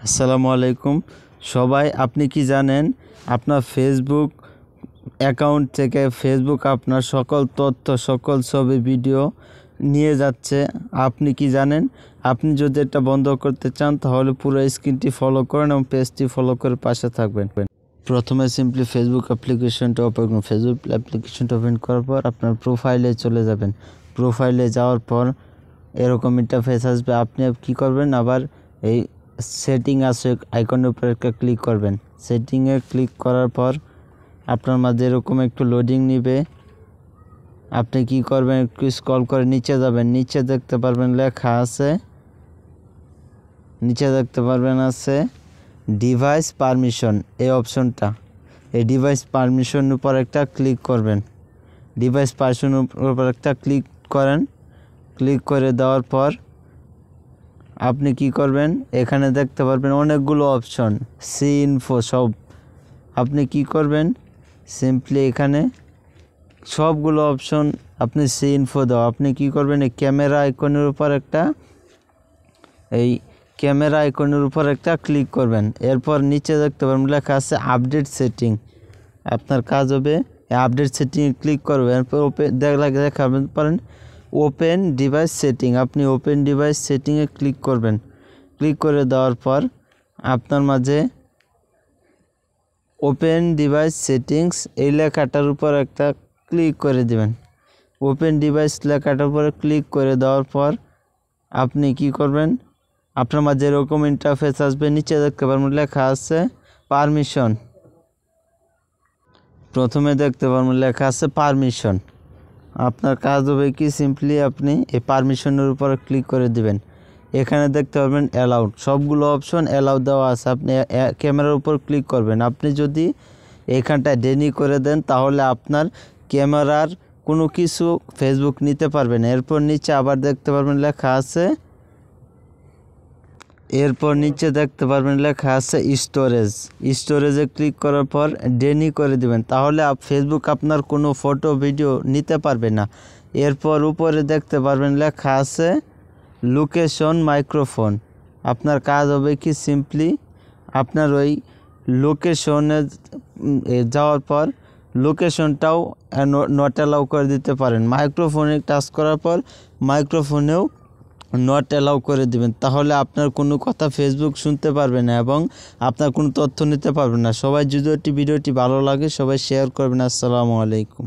আসসালামু আলাইকুম সবাই। আপনি কি জানেন আপনার ফেসবুক অ্যাকাউন্ট থেকে ফেসবুক আপনার সকল তথ্য, সকল ছবি, ভিডিও নিয়ে যাচ্ছে? আপনি কি জানেন? আপনি যদি এটা বন্ধ করতে চান তাহলে পুরো স্ক্রিনটি ফলো করেন এবং পেজটি ফলো করে পাশে থাকবেন। প্রথমে সিম্পলি ফেসবুক অ্যাপ্লিকেশনটা ওপেন করুন। ফেসবুক অ্যাপ্লিকেশনটা ওপেন করার পর আপনার প্রোফাইলে চলে যাবেন। প্রোফাইলে যাওয়ার পর এরকম ইন্টারফেস আসবে। আপনি কি করবেন, আবার এই সেটিং আছে আইকনের উপর একটা ক্লিক করবেন। সেটিংয়ে ক্লিক করার পর আপনার মাঝে এরকম একটু লোডিং নিবে। আপনি কি করবেন, একটু স্ক্রল করে নিচে যাবেন। নিচে দেখতে পারবেন লেখা আছে, নিচে দেখতে পারবেন আছে ডিভাইস পারমিশন। এই অপশনটা, এই ডিভাইস পারমিশনের উপর একটা ক্লিক করবেন। ডিভাইস পারমিশনের উপর একটা ক্লিক করেন। ক্লিক করে দেওয়ার পর আপনি কি করবেন, এখানে দেখতে পারবেন অনেকগুলো অপশন, সি ইনফো সব। আপনি কি করবেন, সিম্পলি এখানে সবগুলো অপশন আপনি সি ইনফো দাও। আপনি কি করবেন, এই ক্যামেরা আইকনের উপর একটা ক্লিক করবেন। এরপর নিচে দেখতে পারবেন লেখা আছে আপডেট সেটিং। আপনার কাজ হবে আপডেট সেটিংয়ে ক্লিক করবেন। এরপর দেখাবেন পারেন ওপেন ডিভাইস সেটিং। আপনি ওপেন ডিভাইস সেটিংয়ে ক্লিক করবেন। ক্লিক করে দেওয়ার পর আপনার মাঝে ওপেন ডিভাইস সেটিংস এই লেখাটার উপর একটা ক্লিক করে দিবেন। ওপেন ডিভাইস লেখাটার উপরে ক্লিক করে দেওয়ার পর আপনি কি করবেন, আপনার মাঝে এরকম ইন্টারফেস আসবে। নিচে দেখতে পারবেন লেখা আছে পারমিশন। প্রথমে দেখতে পারবেন লেখা আছে পারমিশন। আপনার কাজ হবে কি, সিম্পলি আপনি এই পারমিশনের উপর ক্লিক করে দিবেন। এখানে দেখতে পারবেন অ্যালাউড, সবগুলো অপশন অ্যালাউ দেওয়া আছে। আপনি ক্যামেরার উপর ক্লিক করবেন। আপনি যদি এখানটায় ডেনি করে দেন তাহলে আপনার ক্যামেরার কোনো কিছু ফেসবুক নিতে পারবে না। এরপর নিচে আবার দেখতে পারবেন লেখা আছে, স্টোরেজে ক্লিক করার পর ডেনি করে দিবেন। তাহলে ফেসবুক আপনার কোনো ফটো, ভিডিও নিতে পারবে না। এরপর উপরে দেখতে পারবেন লেখা আছে লোকেশন মাইক্রোফোন। আপনার কাজ হবে কি, সিম্পলি আপনার ওই লোকেশনে যাওয়ার পর লোকেশনটাও নট অ্যালাউ করে দিতে পারেন। মাইক্রোফোনে টাচ করার পর মাইক্রোফোনেও নট অ্যালাউ করে দিবেন। তাহলে আপনার কোনো কথা ফেসবুক শুনতে পারবে না এবং আপনার কোনো তথ্য নিতে পারবে না। সবাই যদি ভিডিওটি ভালো লাগে সবাই শেয়ার করবেন। আসসালামু আলাইকুম।